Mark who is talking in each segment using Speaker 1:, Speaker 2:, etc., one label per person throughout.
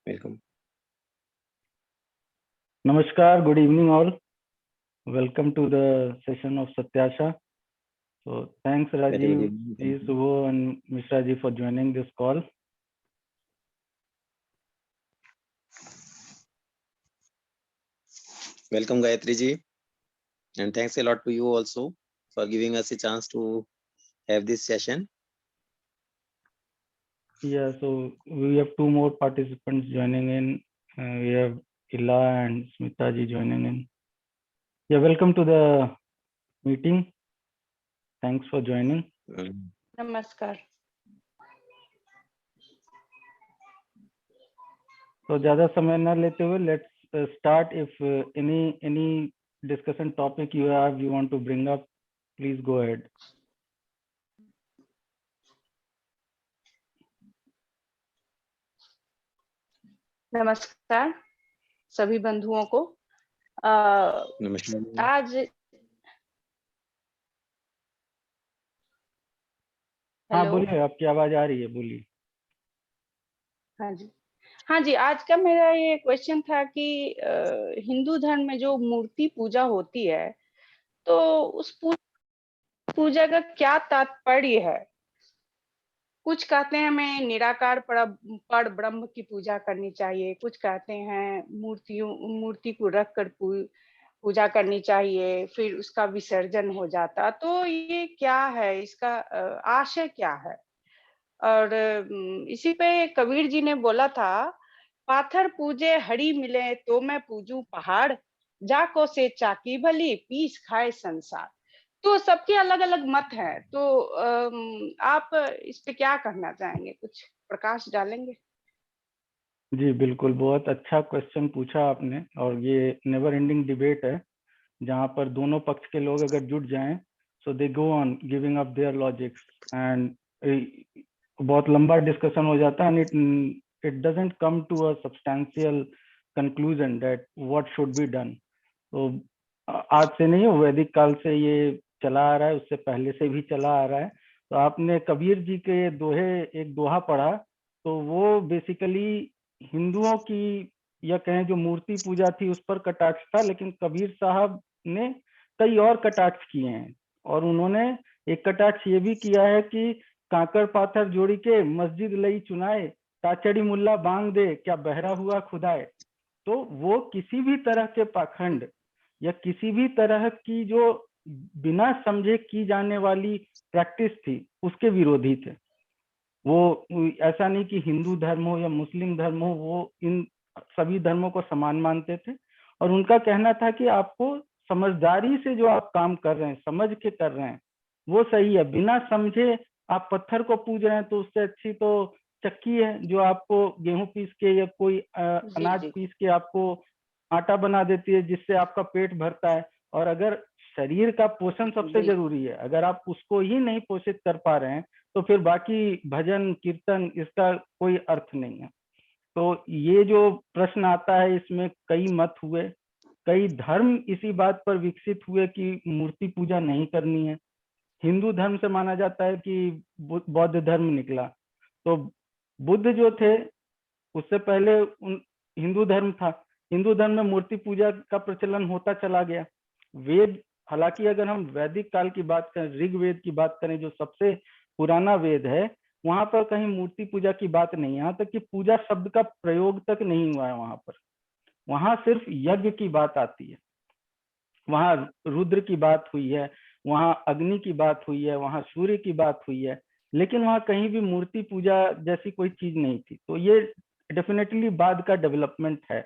Speaker 1: Welcome.
Speaker 2: Namaskar, good evening all. Welcome to the session of Satyasha. So thanks
Speaker 1: Very good
Speaker 2: Rajiv,
Speaker 1: evening.
Speaker 2: Ji, Subho and Mishra Ji for joining this call.
Speaker 1: Welcome Gayatri ji, and thanks a lot to you also for giving us a chance to have this session.
Speaker 2: Yeah, so we have two more participants joining in. We have Ila and Smita Ji joining in. Yeah, welcome to the meeting. Thanks for joining.
Speaker 3: नमस्कार।
Speaker 2: So ज़्यादा समय न लेते हुए let's start. If any discussion topic you want to bring up, please go ahead.
Speaker 3: नमस्कार सभी बंधुओं को।
Speaker 1: नमस्कार।
Speaker 3: आज
Speaker 2: हाँ बोलिए, आपकी आवाज आ रही है, बोलिए।
Speaker 3: हाँ जी, आज का मेरा ये क्वेश्चन था कि हिंदू धर्म में जो मूर्ति पूजा होती है तो उस पूजा का क्या तात्पर्य है। कुछ कहते हैं हमें निराकार पर ब्रह्म की पूजा करनी चाहिए, कुछ कहते हैं मूर्ति को रख कर पूजा करनी चाहिए, फिर उसका विसर्जन हो जाता। तो ये क्या है, इसका आशय क्या है। और इसी पे कबीर जी ने बोला था, पाथर पूजे हरि मिले तो मैं पूजू पहाड़, जाको से चाकी भली पीस खाए संसार। तो सबके अलग अलग मत है, तो आप इस पे क्या कहना चाहेंगे, कुछ प्रकाश डालेंगे।
Speaker 2: जी बिल्कुल, बहुत अच्छा क्वेश्चन पूछा आपने। और ये नेवर एंडिंग डिबेट है जहाँ पर दोनों पक्ष के लोग अगर जुट जाएं, so they go on giving up their logics and बहुत लंबा डिस्कशन हो जाता है and it doesn't come to a substantial conclusion that what should be done. तो आज से नहीं, वैदिक काल से ये चला आ रहा है, उससे पहले से भी चला आ रहा है। तो आपने कबीर जी के एक दोहा पढ़ा, तो वो बेसिकली हिंदुओं की या कहें जो मूर्ति पूजा थी उस पर कटाक्ष था, लेकिन कबीर साहब ने कई और कटाक्ष किए हैं। और उन्होंने एक कटाक्ष ये भी किया है कि कांकर पाथर जोड़ी के मस्जिद लई चुनाए, ताचड़ी मुल्ला बांग दे क्या बहरा हुआ खुदाए। तो वो किसी भी तरह के पाखंड या किसी भी तरह की जो बिना समझे की जाने वाली प्रैक्टिस थी उसके विरोधी थे। वो ऐसा नहीं कि हिंदू धर्म हो या मुस्लिम धर्म हो, वो इन सभी धर्मों को समान मानते थे। और उनका कहना था कि आपको समझदारी से जो आप काम कर रहे हैं, समझ के कर रहे हैं, वो सही है। बिना समझे आप पत्थर को पूज रहे हैं तो उससे अच्छी तो चक्की है जो आपको गेहूं पीस के या कोई अनाज पीस के आपको आटा बना देती है, जिससे आपका पेट भरता है। और अगर शरीर का पोषण सबसे जरूरी है, अगर आप उसको ही नहीं पोषित कर पा रहे हैं तो फिर बाकी भजन कीर्तन इसका कोई अर्थ नहीं है। तो ये जो प्रश्न आता है, इसमें कई मत हुए, कई धर्म इसी बात पर विकसित हुए कि मूर्ति पूजा नहीं करनी है। हिंदू धर्म से माना जाता है कि बौद्ध धर्म निकला। तो बुद्ध जो थे उससे पहले हिंदू धर्म था। हिंदू धर्म में मूर्ति पूजा का प्रचलन होता चला गया। वेद, हालांकि अगर हम वैदिक काल की बात करें, ऋग्वेद की बात करें जो सबसे पुराना वेद है, वहां पर कहीं मूर्ति पूजा की बात नहीं है। यहाँ तक कि पूजा शब्द का प्रयोग तक नहीं हुआ है वहां पर। वहां सिर्फ यज्ञ की बात आती है, वहां रुद्र की बात हुई है, वहां अग्नि की बात हुई है, वहां सूर्य की बात हुई है, लेकिन वहां कहीं भी मूर्ति पूजा जैसी कोई चीज नहीं थी। तो ये डेफिनेटली बाद का डेवलपमेंट है।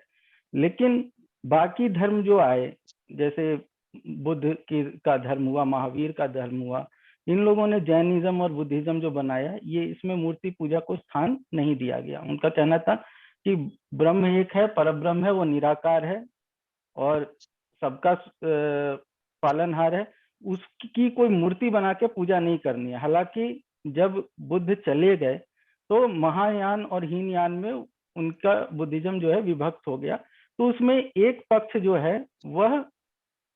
Speaker 2: लेकिन बाकी धर्म जो आए, जैसे बुद्ध का धर्म हुआ, महावीर का धर्म हुआ, इन लोगों ने जैनिज्म और बुद्धिज्म जो बनाया, ये इसमें मूर्ति पूजा को स्थान नहीं दिया गया। उनका कहना था कि ब्रह्म एक है, परब्रह्म है, वो निराकार है और सबका पालनहार है, उसकी कोई मूर्ति बना के पूजा नहीं करनी है। हालांकि जब बुद्ध चले गए तो महायान और हीनयान में उनका बुद्धिज्म जो है विभक्त हो गया। तो उसमें एक पक्ष जो है वह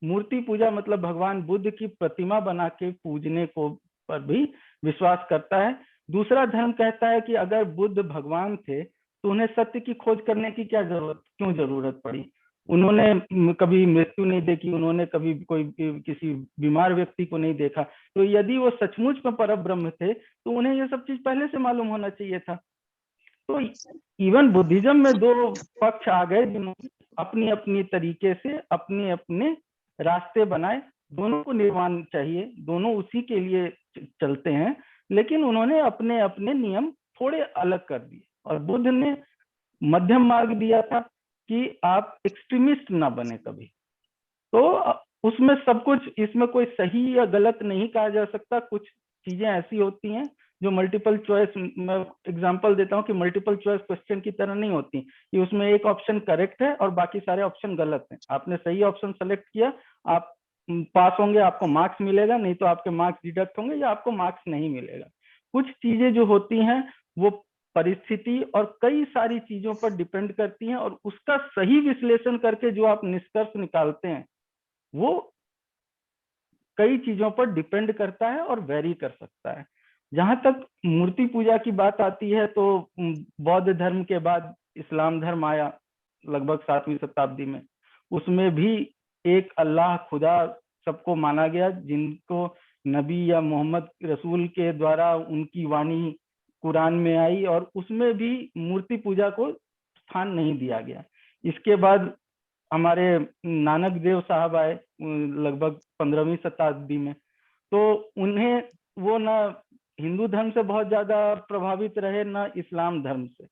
Speaker 2: मूर्ति पूजा मतलब भगवान बुद्ध की प्रतिमा बना के पूजने को पर भी विश्वास करता है। दूसरा धर्म कहता है कि अगर बुद्ध भगवान थे तो उन्हें सत्य की खोज करने की क्यों जरूरत पड़ी? उन्होंने कभी मृत्यु नहीं देखी, उन्होंने कभी कोई किसी बीमार व्यक्ति को नहीं देखा। तो यदि वो सचमुच में परब्रह्म थे तो उन्हें ये सब चीज पहले से मालूम होना चाहिए था। तो इवन बुद्धिज्म में दो पक्ष आ गए जिन्होंने अपनी अपनी तरीके से अपने अपने रास्ते बनाए। दोनों को निर्वाण चाहिए, दोनों उसी के लिए चलते हैं, लेकिन उन्होंने अपने अपने नियम थोड़े अलग कर दिए। और बुद्ध ने मध्यम मार्ग दिया था कि आप एक्सट्रीमिस्ट ना बने कभी। तो उसमें सब कुछ, इसमें कोई सही या गलत नहीं कहा जा सकता। कुछ चीजें ऐसी होती हैं जो मल्टीपल चॉइस, मैं एग्जांपल देता हूँ कि मल्टीपल चॉइस क्वेश्चन की तरह नहीं होती कि उसमें एक ऑप्शन करेक्ट है और बाकी सारे ऑप्शन गलत हैं। आपने सही ऑप्शन सेलेक्ट किया, आप पास होंगे, आपको मार्क्स मिलेगा, नहीं तो आपके मार्क्स डिडक्ट होंगे या आपको मार्क्स नहीं मिलेगा। कुछ चीजें जो होती हैं वो परिस्थिति और कई सारी चीजों पर डिपेंड करती हैं, और उसका सही विश्लेषण करके जो आप निष्कर्ष निकालते हैं वो कई चीजों पर डिपेंड करता है और वेरी कर सकता है। जहां तक मूर्ति पूजा की बात आती है तो बौद्ध धर्म के बाद इस्लाम धर्म आया लगभग 7वीं शताब्दी में। उसमें भी एक अल्लाह खुदा सबको माना गया, जिनको नबी या मोहम्मद रसूल के द्वारा उनकी वाणी कुरान में आई, और उसमें भी मूर्ति पूजा को स्थान नहीं दिया गया। इसके बाद हमारे नानक देव साहब आए लगभग 15वीं शताब्दी में, तो उन्हें वो ना हिंदू धर्म से बहुत ज्यादा प्रभावित रहे ना इस्लाम धर्म से।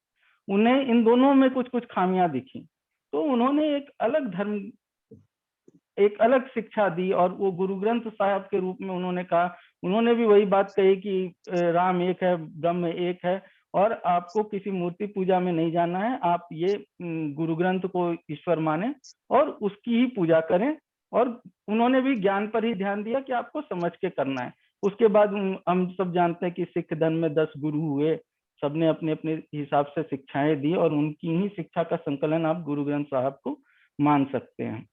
Speaker 2: उन्हें इन दोनों में कुछ कुछ खामियां दिखी, तो उन्होंने एक अलग धर्म, एक अलग शिक्षा दी, और वो गुरु ग्रंथ साहब के रूप में उन्होंने कहा। उन्होंने भी वही बात कही कि राम एक है, ब्रह्म एक है, और आपको किसी मूर्ति पूजा में नहीं जाना है। आप ये गुरु ग्रंथ को ईश्वर माने और उसकी ही पूजा करें। और उन्होंने भी ज्ञान पर ही ध्यान दिया कि आपको समझ के करना है। उसके बाद हम सब जानते हैं कि सिख धर्म में 10 गुरु हुए, सबने अपने अपने हिसाब से शिक्षाएं दी, और उनकी ही शिक्षा का संकलन आप गुरु ग्रंथ साहब को मान सकते हैं।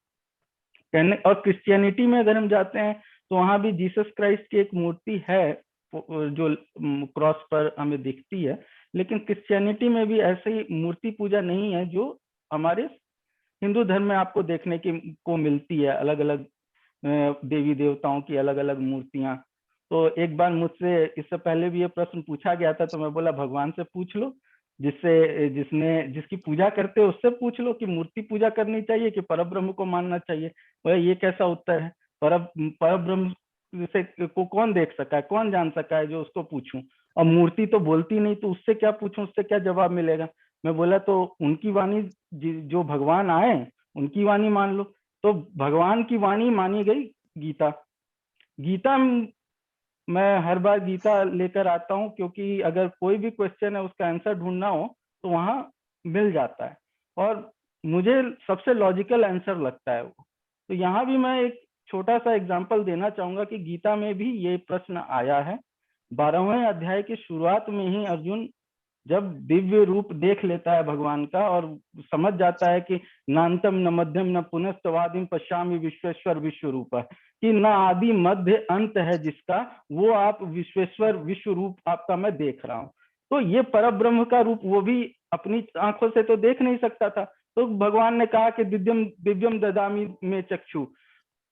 Speaker 2: और क्रिश्चियनिटी में अगर हम जाते हैं तो वहां भी जीसस क्राइस्ट की एक मूर्ति है जो क्रॉस पर हमें दिखती है, लेकिन क्रिश्चियनिटी में भी ऐसे ही मूर्ति पूजा नहीं है जो हमारे हिंदू धर्म में आपको देखने को मिलती है। अलग अलग देवी देवताओं की अलग अलग मूर्तियां। तो एक बार मुझसे इससे पहले भी ये प्रश्न पूछा गया था, तो मैं बोला भगवान से पूछ लो, जिसकी पूजा करते हो उससे पूछ लो कि मूर्ति पूजा करनी चाहिए कि परब्रह्म को मानना चाहिए। वह ये कैसा उत्तर है? परब्रह्म से को कौन देख सका है, कौन जान सका है जो उसको पूछूं? और मूर्ति तो बोलती नहीं, तो उससे क्या पूछूं, उससे क्या जवाब मिलेगा? मैं बोला तो उनकी वाणी, जो भगवान आए उनकी वाणी मान लो। तो भगवान की वाणी मानी गई गीता। गीता मैं हर बार गीता लेकर आता हूँ, क्योंकि अगर कोई भी क्वेश्चन है उसका आंसर ढूंढना हो तो वहां मिल जाता है, और मुझे सबसे लॉजिकल आंसर लगता है वो। तो यहाँ भी मैं एक छोटा सा एग्जांपल देना चाहूंगा कि गीता में भी ये प्रश्न आया है। 12वें अध्याय की शुरुआत में ही अर्जुन जब दिव्य रूप देख लेता है भगवान का और समझ जाता है कि नान्तम न मध्यम न पुनस्तवादिम पश्यामि विश्वेश्वर विश्व रूप, कि न आदि मध्य अंत है जिसका, वो आप विश्वेश्वर विश्व रूप आपका मैं देख रहा हूँ। तो ये परब्रह्म का रूप वो भी अपनी आंखों से तो देख नहीं सकता था, तो भगवान ने कहा कि दिव्यम दिव्यम ददामी में चक्षु,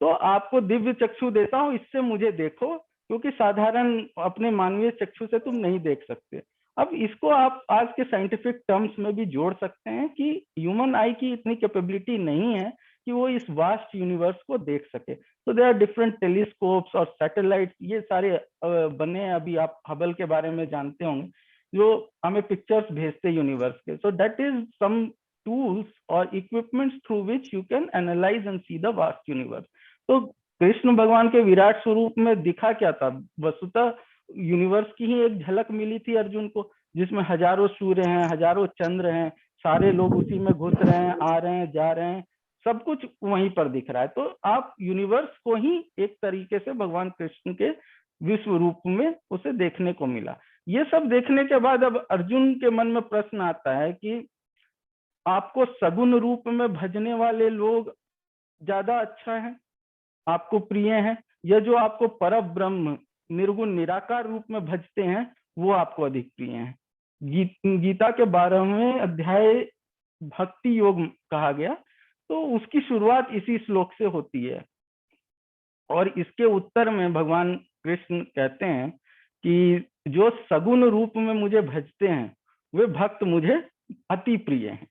Speaker 2: तो आपको दिव्य चक्षु देता हूँ, इससे मुझे देखो, क्योंकि साधारण अपने मानवीय चक्षु से तुम नहीं देख सकते। अब इसको आप आज के साइंटिफिक टर्म्स में भी जोड़ सकते हैं कि ह्यूमन आई की इतनी कैपेबिलिटी नहीं है कि वो इस वास्ट यूनिवर्स को देख सके। तो देयर आर डिफरेंट टेलीस्कोप्स और सैटेलाइट्स, ये सारे बने। अभी आप हबल के बारे में जानते होंगे, जो हमें पिक्चर्स भेजते यूनिवर्स के। So that is some tools और equipments through which you can analyse and see the vast universe. तो कृष्ण भगवान के विराट स्वरूप में दिखा क्या था? वस्तुतः यूनिवर्स की ही एक झलक मिली थी अर्जुन को, जिसमें हजारों सूर्य हैं, हजारों चंद्र हैं, सारे लोग उसी में घुस रहे हैं, आ रहे हैं, जा रहे हैं, सब कुछ वहीं पर दिख रहा है। तो आप यूनिवर्स को ही एक तरीके से भगवान कृष्ण के विश्व रूप में उसे देखने को मिला। ये सब देखने के बाद अब अर्जुन के मन में प्रश्न आता है कि आपको सगुण रूप में भजने वाले लोग ज्यादा अच्छा है, आपको प्रिय है, या जो आपको परब्रह्म निर्गुण निराकार रूप में भजते हैं वो आपको अधिक प्रिय हैं? गीता के 12वें अध्याय भक्ति योग कहा गया, तो उसकी शुरुआत इसी श्लोक से होती है। और इसके उत्तर में भगवान कृष्ण कहते हैं कि जो सगुण रूप में मुझे भजते हैं वे भक्त मुझे अति प्रिय हैं।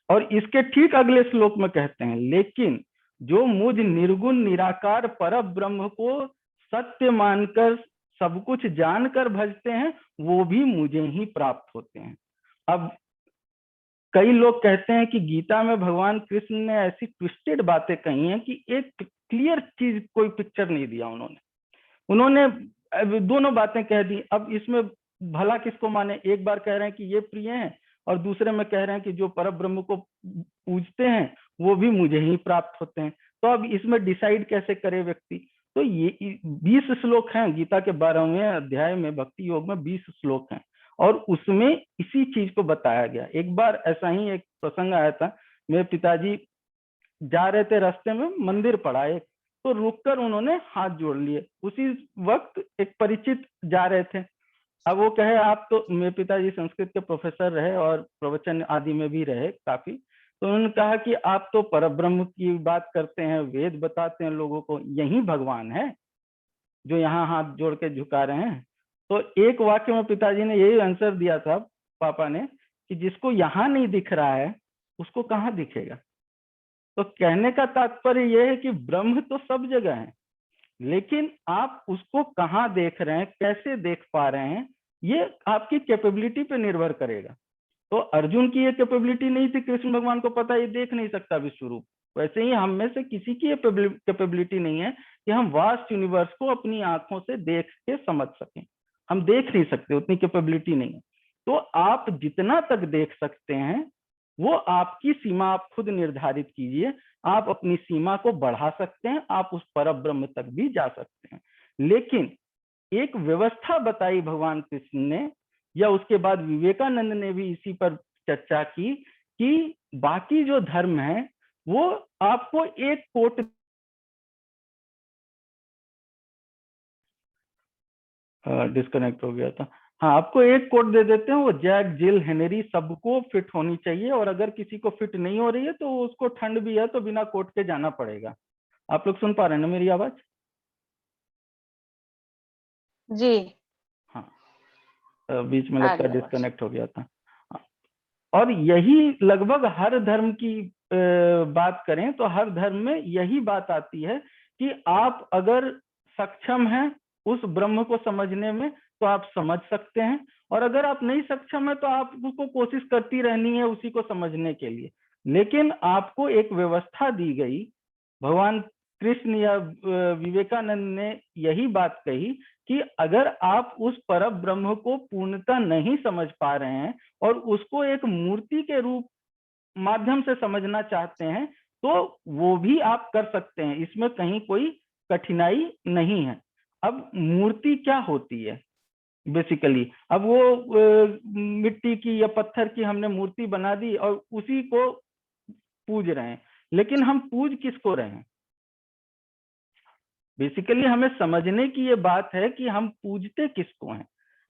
Speaker 2: और इसके ठीक अगले श्लोक में कहते हैं, लेकिन जो मुझ निर्गुण निराकार पर ब्रह्म को सत्य मानकर सब कुछ जानकर भजते हैं वो भी मुझे ही प्राप्त होते हैं। अब कई लोग कहते हैं कि गीता में भगवान कृष्ण ने ऐसी ट्विस्टेड बातें कही हैं कि एक क्लियर चीज, कोई पिक्चर नहीं दिया उन्होंने दोनों बातें कह दी। अब इसमें भला किसको माने? एक बार कह रहे हैं कि ये प्रिय हैं और दूसरे में कह रहे हैं कि जो परब्रह्म को पूजते हैं वो भी मुझे ही प्राप्त होते हैं। तो अब इसमें डिसाइड कैसे करे व्यक्ति? तो ये 20 श्लोक हैं गीता के 12वें अध्याय में, भक्ति योग में 20 श्लोक हैं और उसमें इसी चीज को बताया गया। एक बार ऐसा ही एक प्रसंग आया था, मेरे पिताजी जा रहे थे, रास्ते में मंदिर पड़ा एक, तो रुककर उन्होंने हाथ जोड़ लिए। उसी वक्त एक परिचित जा रहे थे। अब वो कहे, आप तो, मेरे पिताजी संस्कृत के प्रोफेसर रहे और प्रवचन आदि में भी रहे काफी, तो उन्होंने कहा कि आप तो परब्रह्म की बात करते हैं, वेद बताते हैं लोगों को, यही भगवान है जो यहाँ हाथ जोड़ के झुका रहे हैं। तो एक वाक्य में पिताजी ने यही आंसर दिया था पापा ने कि जिसको यहाँ नहीं दिख रहा है उसको कहाँ दिखेगा। तो कहने का तात्पर्य यह है कि ब्रह्म तो सब जगह है, लेकिन आप उसको कहाँ देख रहे हैं, कैसे देख पा रहे हैं, ये आपकी कैपेबिलिटी पे निर्भर करेगा। तो अर्जुन की ये कैपेबिलिटी नहीं थी, कृष्ण भगवान को पता ये देख नहीं सकता विश्व रूप। वैसे ही हम में से किसी की कैपेबिलिटी नहीं है कि हम वास्ट यूनिवर्स को अपनी आंखों से देख के समझ सकें। हम देख नहीं सकते, उतनी कैपेबिलिटी नहीं है। तो आप जितना तक देख सकते हैं वो आपकी सीमा आप खुद निर्धारित कीजिए। आप अपनी सीमा को बढ़ा सकते हैं, आप उस परब्रह्म तक भी जा सकते हैं। लेकिन एक व्यवस्था बताई भगवान कृष्ण ने, या उसके बाद विवेकानंद ने भी इसी पर चर्चा की कि बाकी जो धर्म है वो आपको एक कोट, डिस्कनेक्ट हो गया था, हाँ, आपको एक कोट दे देते हैं, वो जैक, जिल, हेनरी सबको फिट होनी चाहिए, और अगर किसी को फिट नहीं हो रही है तो उसको ठंड भी है तो बिना कोट के जाना पड़ेगा। आप लोग सुन पा रहे हैं ना मेरी आवाज?
Speaker 3: जी
Speaker 2: हाँ, बीच में लगता है डिस्कनेक्ट हो गया था। और यही लगभग हर धर्म की बात करें तो हर धर्म में यही बात आती है कि आप अगर सक्षम हैं उस ब्रह्म को समझने में तो आप समझ सकते हैं, और अगर आप नहीं सक्षम है तो आप उसको कोशिश करती रहनी है उसी को समझने के लिए। लेकिन आपको एक व्यवस्था दी गई, भगवान कृष्ण या विवेकानंद ने यही बात कही कि अगर आप उस परम ब्रह्म को पूर्णतः नहीं समझ पा रहे हैं और उसको एक मूर्ति के रूप माध्यम से समझना चाहते हैं तो वो भी आप कर सकते हैं, इसमें कहीं कोई कठिनाई नहीं है। अब मूर्ति क्या होती है बेसिकली? अब वो मिट्टी की या पत्थर की हमने मूर्ति बना दी और उसी को पूज रहे हैं, लेकिन हम पूज किसको रहे हैं? बेसिकली हमें समझने की ये बात है कि हम पूजते किसको हैं।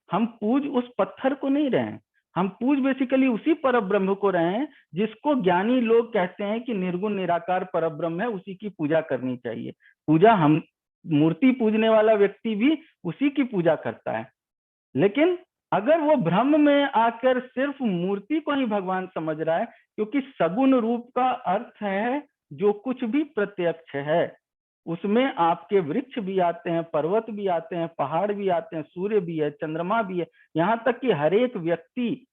Speaker 2: हम पूज उस पत्थर को नहीं रहे हैं, हम पूज बेसिकली उसी परब्रह्म को रहे हैं जिसको ज्ञानी लोग कहते हैं कि निर्गुण निराकार परब्रह्म है, उसी की पूजा करनी चाहिए। पूजा हम, मूर्ति पूजने वाला व्यक्ति भी उसी की पूजा करता है, लेकिन अगर वो भ्रम में आकर सिर्फ मूर्ति को ही भगवान समझ रहा है, क्योंकि सगुण रूप का अर्थ है जो कुछ भी प्रत्यक्ष है, उसमें आपके वृक्ष भी आते हैं, पर्वत भी आते हैं, पहाड़ भी आते हैं, सूर्य भी है, चंद्रमा भी है, यहां तक कि हर एक व्यक्ति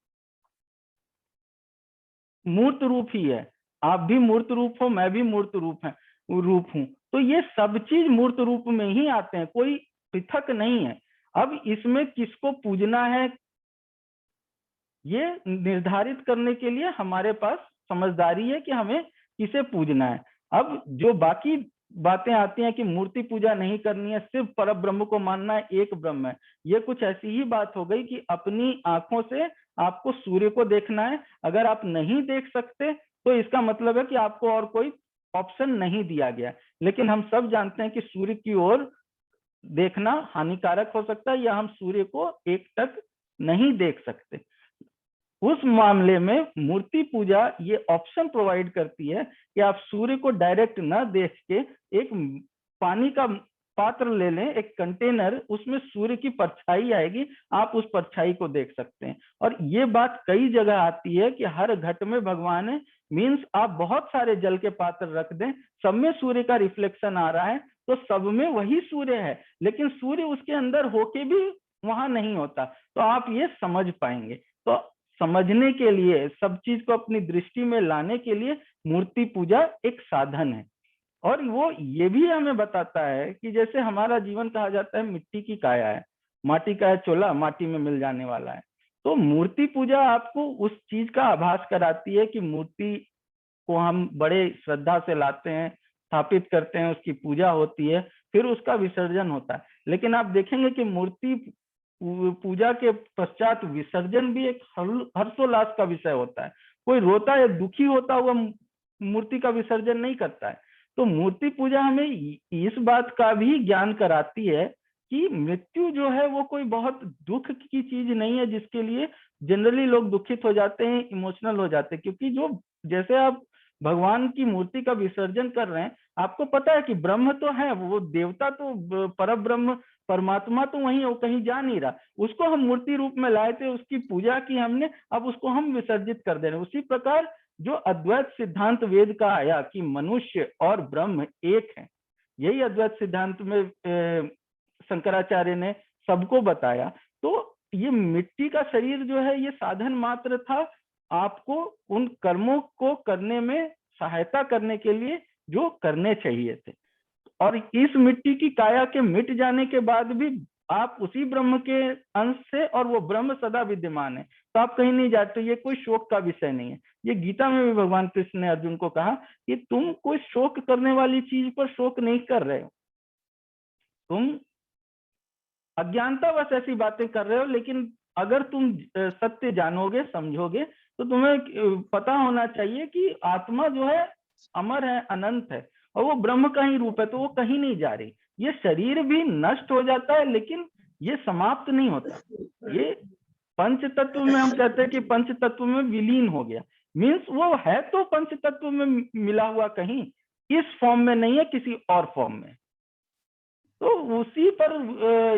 Speaker 2: मूर्त रूप ही है। आप भी मूर्त रूप हो, मैं भी मूर्त रूप हूं। तो ये सब चीज मूर्त रूप में ही आते हैं, कोई पृथक नहीं है। अब इसमें किसको पूजना है ये निर्धारित करने के लिए हमारे पास समझदारी है कि हमें किसे पूजना है। अब जो बाकी बातें आती हैं कि मूर्ति पूजा नहीं करनी है, सिर्फ परब्रह्म को मानना है, एक ब्रह्म है, ये कुछ ऐसी ही बात हो गई कि अपनी आंखों से आपको सूर्य को देखना है। अगर आप नहीं देख सकते तो इसका मतलब है कि आपको और कोई ऑप्शन नहीं दिया गया। लेकिन हम सब जानते हैं कि सूर्य की ओर देखना हानिकारक हो सकता है या हम सूर्य को एकटक नहीं देख सकते। उस मामले में मूर्ति पूजा ये ऑप्शन प्रोवाइड करती है कि आप सूर्य को डायरेक्ट ना देख के एक पानी का पात्र ले लें, एक कंटेनर, उसमें सूर्य की परछाई आएगी, आप उस परछाई को देख सकते हैं। और ये बात कई जगह आती है कि हर घट में भगवान है, मीन्स आप बहुत सारे जल के पात्र रख दें, सब में सूर्य का रिफ्लेक्शन आ रहा है, तो सब में वही सूर्य है, लेकिन सूर्य उसके अंदर होके भी वहां नहीं होता, तो आप ये समझ पाएंगे। तो समझने के लिए, सब चीज को अपनी दृष्टि में लाने के लिए मूर्ति पूजा एक साधन है। और वो ये भी हमें बताता है कि जैसे हमारा जीवन कहा जाता है मिट्टी की काया है, माटी का है चोला, माटी में मिल जाने वाला है। तो मूर्ति पूजा आपको उस चीज का आभास कराती है कि मूर्ति को हम बड़े श्रद्धा से लाते हैं, स्थापित करते हैं, उसकी पूजा होती है, फिर उसका विसर्जन होता है। लेकिन आप देखेंगे कि मूर्ति पूजा के पश्चात विसर्जन भी एक हर्षोल्लास का विषय होता है। कोई रोता या दुखी होता हुआ मूर्ति का विसर्जन नहीं करता है। तो मूर्ति पूजा हमें इस बात का भी ज्ञान कराती है कि मृत्यु जो है वो कोई बहुत दुख की चीज नहीं है जिसके लिए जनरली लोग दुखित हो जाते हैं, इमोशनल हो जाते हैं। क्योंकि जो जैसे आप भगवान की मूर्ति का विसर्जन कर रहे हैं, आपको पता है कि ब्रह्म तो है, वो देवता तो पर ब्रह्म परमात्मा तो वही है, वो कहीं जा नहीं रहा, उसको हम मूर्ति रूप में लाए थे, उसकी पूजा की हमने, अब उसको हम विसर्जित कर दे रहे हैं। उसी प्रकार जो अद्वैत सिद्धांत वेद का आया कि मनुष्य और ब्रह्म एक है, यही अद्वैत सिद्धांत में शंकराचार्य ने सबको बताया। तो ये मिट्टी का शरीर जो है ये साधन मात्र था आपको उन कर्मों को करने में सहायता करने के लिए जो करने चाहिए थे। और इस मिट्टी की काया के मिट जाने के बाद भी आप उसी ब्रह्म के अंश से, और वो ब्रह्म सदा विद्यमान है, तो आप कहीं नहीं जाते। ये कोई शोक का विषय नहीं है। ये गीता में भी भगवान कृष्ण ने अर्जुन को कहा कि तुम कोई शोक करने वाली चीज पर शोक नहीं कर रहे हो, तुम अज्ञानतावश ऐसी बातें कर रहे हो, लेकिन अगर तुम सत्य जानोगे, समझोगे, तो तुम्हें पता होना चाहिए कि आत्मा जो है अमर है, अनंत है, और वो ब्रह्म का ही रूप है, तो वो कहीं नहीं जा रही। ये शरीर भी नष्ट हो जाता है, लेकिन ये समाप्त नहीं होता। ये पंच तत्व में हम कहते हैं कि पंच तत्व में विलीन हो गया, मीन्स वो है तो पंच तत्व में मिला हुआ, कहीं इस फॉर्म में नहीं है, किसी और फॉर्म में। तो उसी पर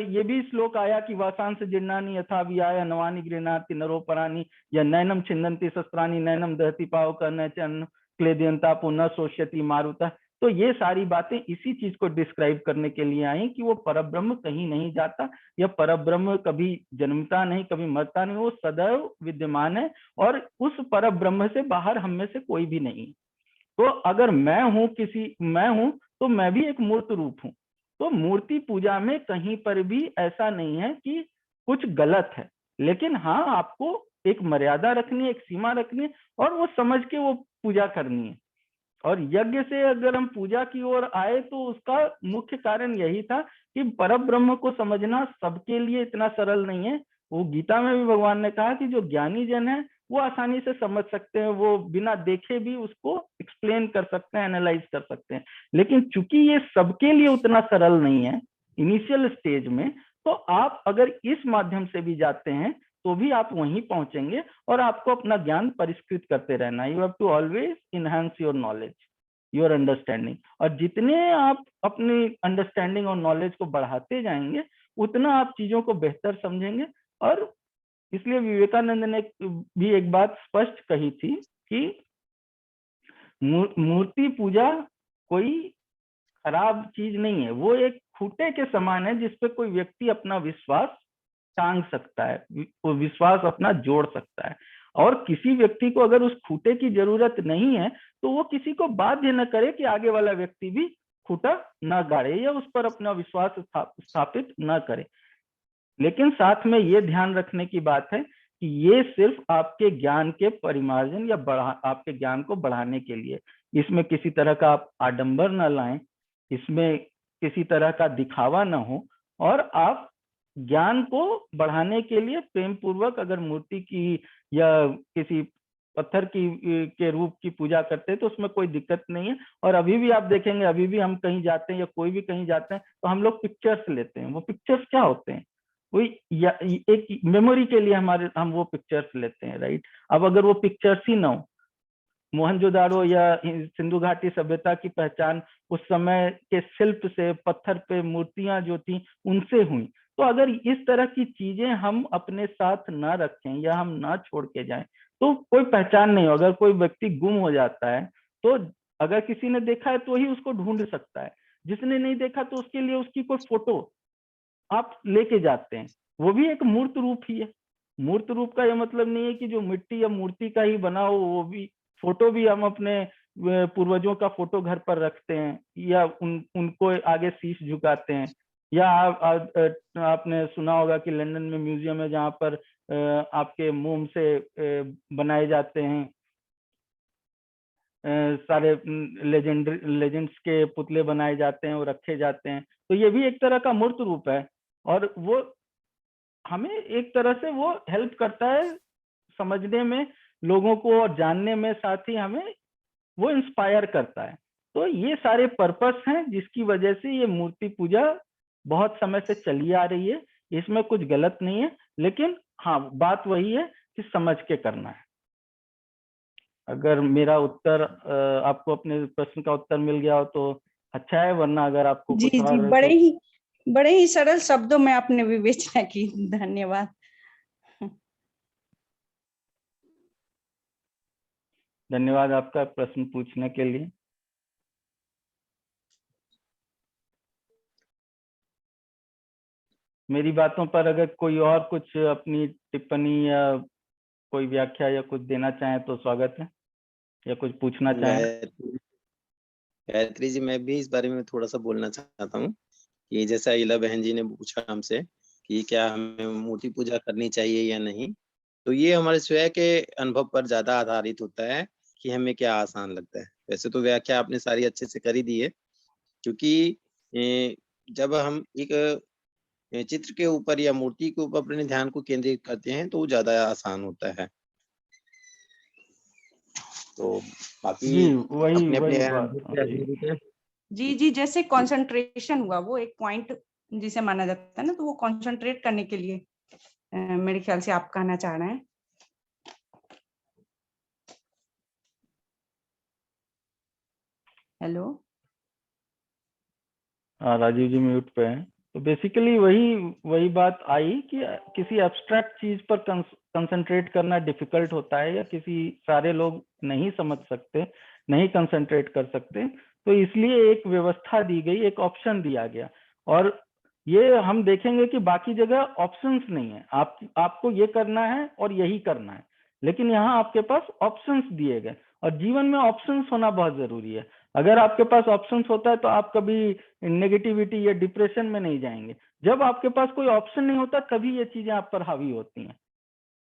Speaker 2: ये भी श्लोक आया कि वासांस जीर्णानि यथा विहाय नवानि गृह्णाति नरोपराणि या नैनम छिन्दन्ति शस्त्राणि नैनम दहति पावक न च क्लेदयन्ता पुनः शोष्यति मारुतः। तो ये सारी बातें इसी चीज को डिस्क्राइब करने के लिए आई कि वो परब्रह्म कहीं नहीं जाता, या परब्रह्म कभी जन्मता नहीं, कभी मरता नहीं, वो सदैव विद्यमान है, और उस परब्रह्म से बाहर हम में से कोई भी नहीं। तो अगर मैं हूं तो मैं भी एक मूर्त रूप हूं। तो मूर्ति पूजा में कहीं पर भी ऐसा नहीं है कि कुछ गलत है, लेकिन हाँ आपको एक मर्यादा रखनी है, एक सीमा रखनी है, और वो समझ के वो पूजा करनी है। और यज्ञ से अगर हम पूजा की ओर आए तो उसका मुख्य कारण यही था कि परब्रह्म को समझना सबके लिए इतना सरल नहीं है। वो गीता में भी भगवान ने कहा कि जो ज्ञानी जन है वो आसानी से समझ सकते हैं, वो बिना देखे भी उसको एक्सप्लेन कर सकते हैं, एनालाइज कर सकते हैं। लेकिन चूंकि ये सबके लिए उतना सरल नहीं है इनिशियल स्टेज में, तो आप अगर इस माध्यम से भी जाते हैं तो भी आप वहीं पहुंचेंगे, और आपको अपना ज्ञान परिष्कृत करते रहना। You have to always enhance your knowledge, your understanding. और जितने आप अपनी अंडरस्टैंडिंग और नॉलेज को बढ़ाते जाएंगे, उतना आप चीजों को बेहतर समझेंगे। और इसलिए विवेकानंद ने भी एक बात स्पष्ट कही थी कि मूर्ति पूजा कोई खराब चीज नहीं है, वो एक खूंटे के समान है जिसपे कोई व्यक्ति अपना विश्वास टांग सकता है, वो विश्वास अपना जोड़ सकता है। और किसी व्यक्ति को अगर उस खूंटे की जरूरत नहीं है तो वो किसी को बाध्य न करे कि आगे वाला व्यक्ति भी खूंटा न गाड़े या उस पर अपना विश्वास स्थापित न करे। लेकिन साथ में ये ध्यान रखने की बात है कि ये सिर्फ आपके ज्ञान के परिमार्जन या आपके ज्ञान को बढ़ाने के लिए, इसमें किसी तरह का आप आडंबर न लाएं, इसमें किसी तरह का दिखावा न हो, और आप ज्ञान को बढ़ाने के लिए प्रेम पूर्वक अगर मूर्ति की या किसी पत्थर की के रूप की पूजा करते हैं तो उसमें कोई दिक्कत नहीं है। और अभी भी आप देखेंगे, अभी भी हम कहीं जाते हैं या कोई भी कहीं जाते हैं तो हम लोग पिक्चर्स लेते हैं। वो पिक्चर्स क्या होते हैं? वही एक मेमोरी के लिए हम वो पिक्चर्स लेते हैं, राइट। अब अगर वो पिक्चर्स ही ना हो, मोहनजोदाड़ो या सिंधु घाटी सभ्यता की पहचान उस समय के शिल्प से, पत्थर पे मूर्तियां जो थी उनसे हुई। तो अगर इस तरह की चीजें हम अपने साथ ना रखें या हम ना छोड़ के जाएं तो कोई पहचान नहीं हो। अगर कोई व्यक्ति गुम हो जाता है तो अगर किसी ने देखा है तो ही उसको ढूंढ सकता है, जिसने नहीं देखा तो उसके लिए उसकी कोई फोटो आप लेके जाते हैं, वो भी एक मूर्त रूप ही है। मूर्त रूप का यह मतलब नहीं है कि जो मिट्टी या मूर्ति का ही बना हो, वो भी फोटो भी हम अपने पूर्वजों का फोटो घर पर रखते हैं या उनको आगे शीश झुकाते हैं। या आपने सुना होगा कि लंदन में म्यूजियम है जहाँ पर आपके मोम से बनाए जाते हैं सारे लेजेंड्स के पुतले बनाए जाते हैं और रखे जाते हैं। तो ये भी एक तरह का मूर्त रूप है और वो हमें एक तरह से वो हेल्प करता है समझने में, लोगों को और जानने में, साथ ही हमें वो इंस्पायर करता है। तो ये सारे पर्पस हैं जिसकी वजह से ये मूर्ति पूजा बहुत समय से चली आ रही है। इसमें कुछ गलत नहीं है, लेकिन हाँ बात वही है कि समझ के करना है। अगर मेरा उत्तर आपको अपने प्रश्न का उत्तर मिल गया हो तो अच्छा है, वरना अगर आपको
Speaker 3: जी
Speaker 2: कुछ
Speaker 3: जी,
Speaker 2: और
Speaker 3: बड़े ही सरल शब्दों में आपने विवेचना की, धन्यवाद।
Speaker 2: धन्यवाद आपका प्रश्न पूछने के लिए। मेरी बातों पर अगर कोई और कुछ अपनी टिप्पणी या कोई व्याख्या या कुछ देना चाहे तो स्वागत है, या कुछ पूछना चाहें।
Speaker 1: गायत्री जी, मैं भी इस बारे में थोड़ा सा बोलना चाहता हूँ कि जैसा इला बहन जी ने पूछा हमसे कि क्या हमें मूर्ति पूजा करनी चाहिए या नहीं, तो ये हमारे स्वयं के अनुभव पर ज्यादा आधारित होता है कि हमें क्या आसान लगता है। वैसे तो व्याख्या आपने सारी अच्छे से कर ही दी है, क्योंकि जब हम एक चित्र के ऊपर या मूर्ति के ऊपर अपने ध्यान को केंद्रित करते हैं तो वो ज्यादा आसान होता है। तो बाकी
Speaker 2: जी वही
Speaker 1: अपने
Speaker 2: वही
Speaker 1: अपने
Speaker 2: बात जी।
Speaker 3: जी जी, जैसे कंसंट्रेशन हुआ, वो एक पॉइंट जिसे माना जाता है ना, तो वो कंसंट्रेट करने के लिए मेरे ख्याल से आप कहना चाह रहे हैं। हेलो,
Speaker 2: हाँ राजीव जी म्यूट पे हैं। तो बेसिकली वही बात आई कि किसी एब्स्ट्रैक्ट चीज पर कंसंट्रेट करना डिफिकल्ट होता है, या किसी सारे लोग नहीं समझ सकते, नहीं कंसंट्रेट कर सकते, तो इसलिए एक व्यवस्था दी गई, एक ऑप्शन दिया गया। और ये हम देखेंगे कि बाकी जगह ऑप्शंस नहीं है, आपको ये करना है और यही करना है, लेकिन यहाँ आपके पास ऑप्शंस दिए गए। और जीवन में ऑप्शंस होना बहुत जरूरी है। अगर आपके पास ऑप्शंस होता है तो आप कभी नेगेटिविटी या डिप्रेशन में नहीं जाएंगे। जब आपके पास कोई ऑप्शन नहीं होता तभी ये चीजें आप पर हावी होती हैं।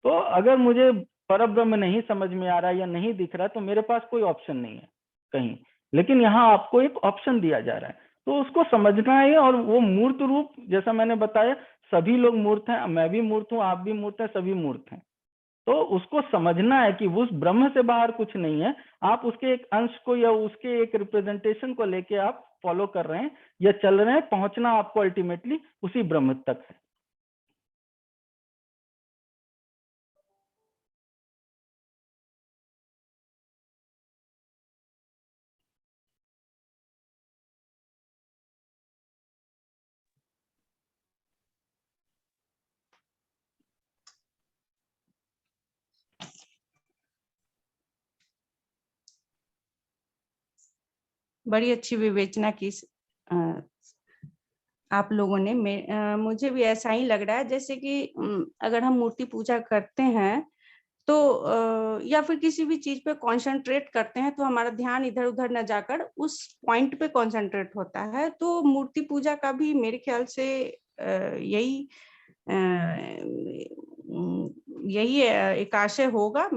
Speaker 2: तो अगर मुझे परब्रह्म नहीं समझ में आ रहा या नहीं दिख रहा तो मेरे पास कोई ऑप्शन नहीं है कहीं, लेकिन यहाँ आपको एक ऑप्शन दिया जा रहा है, तो उसको समझना है। और वो मूर्त रूप, जैसा मैंने बताया, सभी लोग मूर्त हैं, मैं भी मूर्त हूँ, आप भी मूर्त हैं, सभी मूर्त हैं। तो उसको समझना है कि उस ब्रह्म से बाहर कुछ नहीं है, आप उसके एक अंश को या उसके एक रिप्रेजेंटेशन को लेके आप फॉलो कर रहे हैं या चल रहे हैं, पहुंचना आपको अल्टीमेटली उसी ब्रह्म तक है।
Speaker 3: बड़ी अच्छी विवेचना की आप लोगों ने। मुझे भी ऐसा ही लग रहा है, जैसे कि अगर हम मूर्ति पूजा करते हैं तो या फिर किसी भी चीज पे कंसंट्रेट करते हैं तो हमारा ध्यान इधर उधर न जाकर उस पॉइंट पे कंसंट्रेट होता है। तो मूर्ति पूजा का भी मेरे ख्याल से यही एक आशय होगा।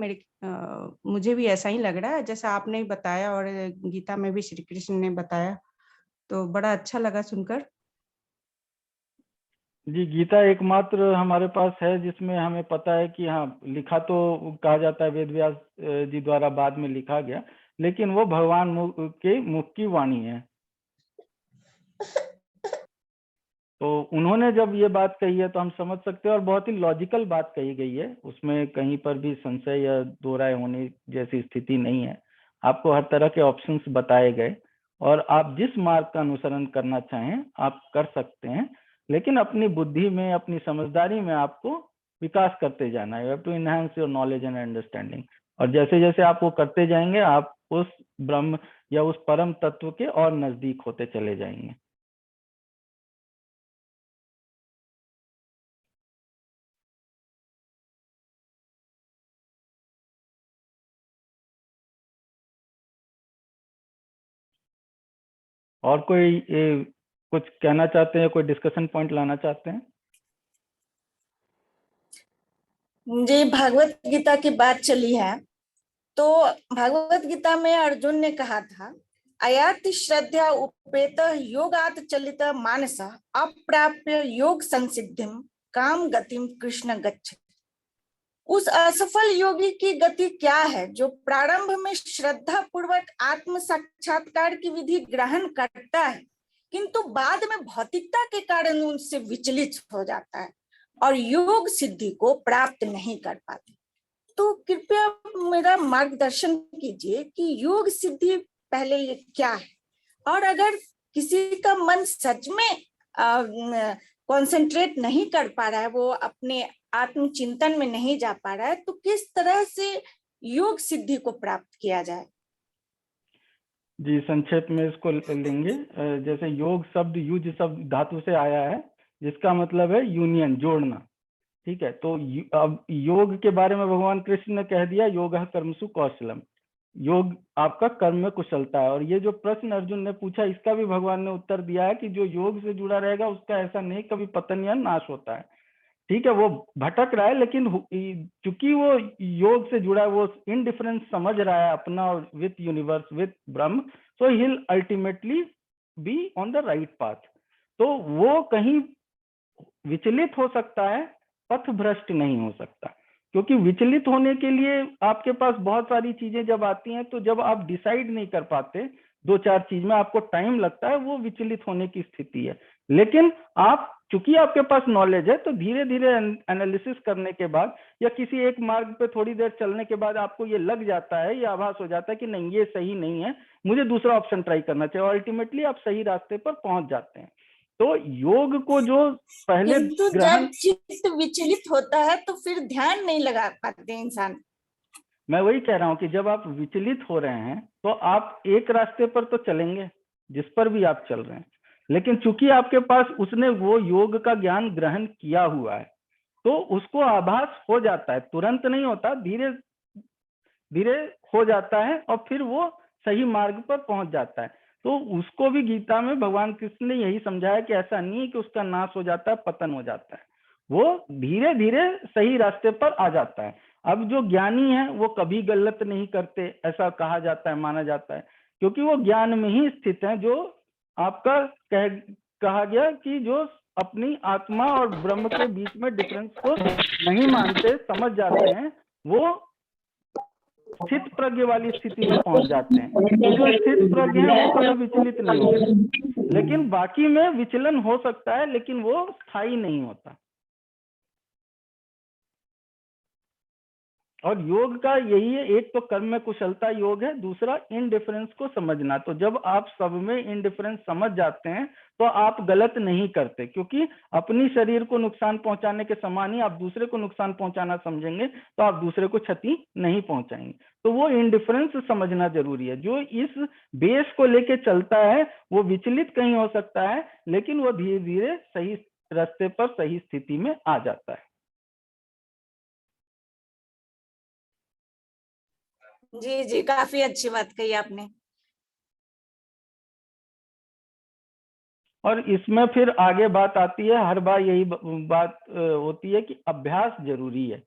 Speaker 3: मुझे भी ऐसा ही लग रहा है, जैसा आपने ही बताया और गीता में भी श्री कृष्ण ने बताया, तो बड़ा अच्छा लगा सुनकर।
Speaker 2: जी, गीता एकमात्र हमारे पास है जिसमें हमें पता है कि हाँ, लिखा तो कहा जाता है वेद व्यास जी द्वारा बाद में लिखा गया, लेकिन वो भगवान के मुख की वाणी है। तो उन्होंने जब ये बात कही है तो हम समझ सकते हैं, और बहुत ही लॉजिकल बात कही गई है, उसमें कहीं पर भी संशय या दो राय होने जैसी स्थिति नहीं है। आपको हर तरह के ऑप्शंस बताए गए और आप जिस मार्ग का अनुसरण करना चाहें आप कर सकते हैं, लेकिन अपनी बुद्धि में, अपनी समझदारी में आपको विकास करते जाना है। You have to enhance your knowledge and understanding. और जैसे जैसे आप वो करते जाएंगे आप उस ब्रह्म या उस परम तत्व के और नजदीक होते चले जाएंगे। और कोई कुछ कहना चाहते हैं, कोई डिस्कशन पॉइंट लाना चाहते हैं?
Speaker 4: जी, भागवत गीता की बात चली है, तो भागवत गीता में अर्जुन ने कहा था, अयाति श्रद्धा उपेत योगात चलित मानस अप्राप्य योग संसिद्धिम काम गतिम कृष्ण गच्छ। उस असफल योगी की गति क्या है जो प्रारंभ में श्रद्धा पूर्वक आत्म साक्षात्कार की विधि ग्रहण करता है, किंतु बाद में भौतिकता के कारण उनसे विचलित हो जाता है और योग सिद्धि को प्राप्त नहीं कर पाते। तो कृपया मेरा मार्गदर्शन कीजिए कि योग सिद्धि पहले ये क्या है, और अगर किसी का मन सच में कंसंट्रेट नहीं कर पा रहा है, वो अपने आत्मचिंतन में नहीं जा पा रहा है, तो किस तरह से योग सिद्धि को प्राप्त किया जाए?
Speaker 2: जी, संक्षेप में इसको लेंगे। जैसे योग शब्द युज शब्द धातु से आया है, जिसका मतलब है यूनियन, जोड़ना। ठीक है, तो अब योग के बारे में भगवान कृष्ण ने कह दिया, योगः कर्मसु कौशलम, योग आपका कर्म में कुशलता है। और ये जो प्रश्न अर्जुन ने पूछा, इसका भी भगवान ने उत्तर दिया है कि जो योग से जुड़ा रहेगा उसका ऐसा नहीं कभी पतन या नाश होता है। ठीक है, वो भटक रहा है, लेकिन चूंकि वो योग से जुड़ा है, वो इनडिफरेंस समझ रहा है अपना और with universe, with Brahm, so he will ultimately be on the right path. तो वो कहीं विचलित हो सकता है, पथ भ्रष्ट नहीं हो सकता, क्योंकि विचलित होने के लिए आपके पास बहुत सारी चीजें जब आती हैं, तो जब आप डिसाइड नहीं कर पाते, दो चार चीज में आपको टाइम लगता है, वो विचलित होने की स्थिति है। लेकिन आप, चूंकि आपके पास नॉलेज है, तो धीरे धीरे एनालिसिस करने के बाद या किसी एक मार्ग पे थोड़ी देर चलने के बाद आपको ये लग जाता है, ये आभास हो जाता है कि नहीं, ये सही नहीं है, मुझे दूसरा ऑप्शन ट्राई करना चाहिए, और अल्टीमेटली आप सही रास्ते पर पहुंच जाते हैं। तो योग को जो पहले
Speaker 4: जब चित्त विचलित होता है तो फिर ध्यान नहीं लगा पाते इंसान।
Speaker 2: मैं वही कह रहा हूं कि जब आप विचलित हो रहे हैं तो आप एक रास्ते पर तो चलेंगे जिस पर भी आप चल रहे हैं, लेकिन चूंकि आपके पास उसने वो योग का ज्ञान ग्रहण किया हुआ है, तो उसको आभास हो जाता है, तुरंत नहीं होता, धीरे धीरे हो जाता है, और फिर वो सही मार्ग पर पहुंच जाता है। तो उसको भी गीता में भगवान कृष्ण ने यही समझाया कि ऐसा नहीं है कि उसका नाश हो जाता है, पतन हो जाता है, वो धीरे धीरे सही रास्ते पर आ जाता है। अब जो ज्ञानी है वो कभी गलत नहीं करते, ऐसा कहा जाता है, माना जाता है, क्योंकि वो ज्ञान में ही स्थित है। जो आपका कहा गया कि जो अपनी आत्मा और ब्रह्म के बीच में डिफरेंस को नहीं मानते, समझ जाते हैं, वो स्थित प्रज्ञ वाली स्थिति में पहुंच जाते हैं। तो जो स्थित प्रज्ञ है वो कभी विचलित नहीं होते, लेकिन बाकी में विचलन हो सकता है, लेकिन वो स्थायी नहीं होता। और योग का यही है, एक तो कर्म में कुशलता योग है, दूसरा इनडिफरेंस को समझना। तो जब आप सब में इनडिफरेंस समझ जाते हैं तो आप गलत नहीं करते, क्योंकि अपनी शरीर को नुकसान पहुंचाने के समान ही आप दूसरे को नुकसान पहुंचाना समझेंगे तो आप दूसरे को क्षति नहीं पहुंचाएंगे। तो वो इनडिफरेंस समझना जरूरी है। जो इस बेस को लेके चलता है वो विचलित कहीं हो सकता है, लेकिन वो धीरे धीरे सही रास्ते पर, सही स्थिति में आ जाता है।
Speaker 4: जी जी, काफी अच्छी बात कही आपने।
Speaker 2: और इसमें फिर आगे बात आती है, हर बार यही बात होती है कि अभ्यास जरूरी है,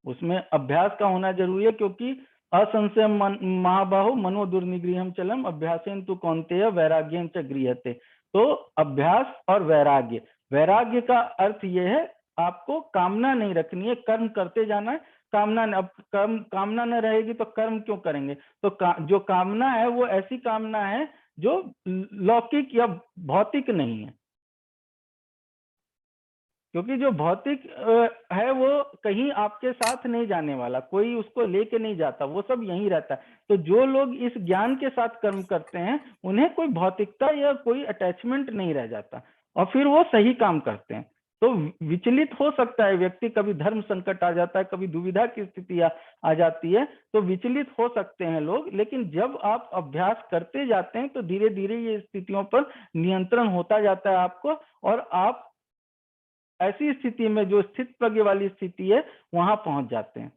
Speaker 2: उसमें अभ्यास का होना जरूरी है, क्योंकि असंशय महाबाहु मनो दुर्निगृहम चलम अभ्यासेन तु कौन्तेय वैराग्यम च गृह्यते। तो अभ्यास और वैराग्य, वैराग्य का अर्थ यह है आपको कामना नहीं रखनी है, कर्म करते जाना है। कामना न रहेगी तो कर्म क्यों करेंगे? तो जो कामना है वो ऐसी कामना है जो लौकिक या भौतिक नहीं है, क्योंकि जो भौतिक है वो कहीं आपके साथ नहीं जाने वाला, कोई उसको लेके नहीं जाता, वो सब यहीं रहता है। तो जो लोग इस ज्ञान के साथ कर्म करते हैं उन्हें कोई भौतिकता या कोई अटैचमेंट नहीं रह जाता, और फिर वो सही काम करते हैं। तो विचलित हो सकता है व्यक्ति, कभी धर्म संकट आ जाता है, कभी दुविधा की स्थिति आ जाती है, तो विचलित हो सकते हैं लोग, लेकिन जब आप अभ्यास करते जाते हैं तो धीरे धीरे ये स्थितियों पर नियंत्रण होता जाता है आपको, और आप ऐसी स्थिति में जो स्थित प्रज्ञ वाली स्थिति है वहां पहुंच जाते हैं।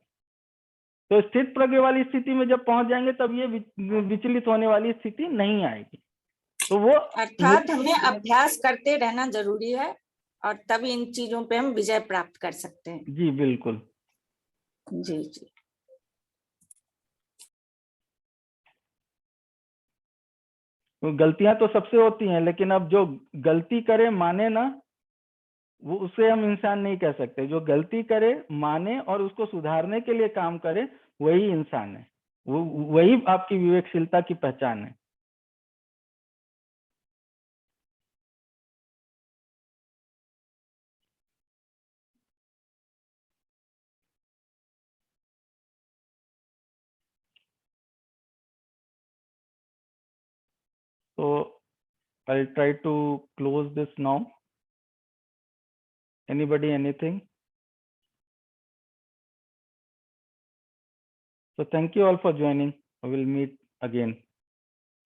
Speaker 2: तो स्थित प्रज्ञ वाली स्थिति में जब पहुंच जाएंगे तब ये विचलित होने वाली स्थिति नहीं आएगी। तो वो
Speaker 4: अर्थात हमें अभ्यास करते रहना जरूरी है और तभी इन चीजों पे हम विजय प्राप्त कर सकते हैं।
Speaker 2: जी बिल्कुल।
Speaker 4: जी जी।
Speaker 2: तो गलतियां तो सबसे होती हैं, लेकिन अब जो गलती करे माने ना, वो उसे हम इंसान नहीं कह सकते। जो गलती करे माने और उसको सुधारने के लिए काम करे वही इंसान है, वो वही आपकी विवेकशीलता की पहचान है। So I'll try to close this now. Anybody, anything? So thank you all for joining. I will meet again.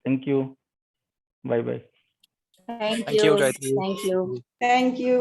Speaker 2: Thank you. Bye bye.
Speaker 4: Thank you. Thank you. Thank you.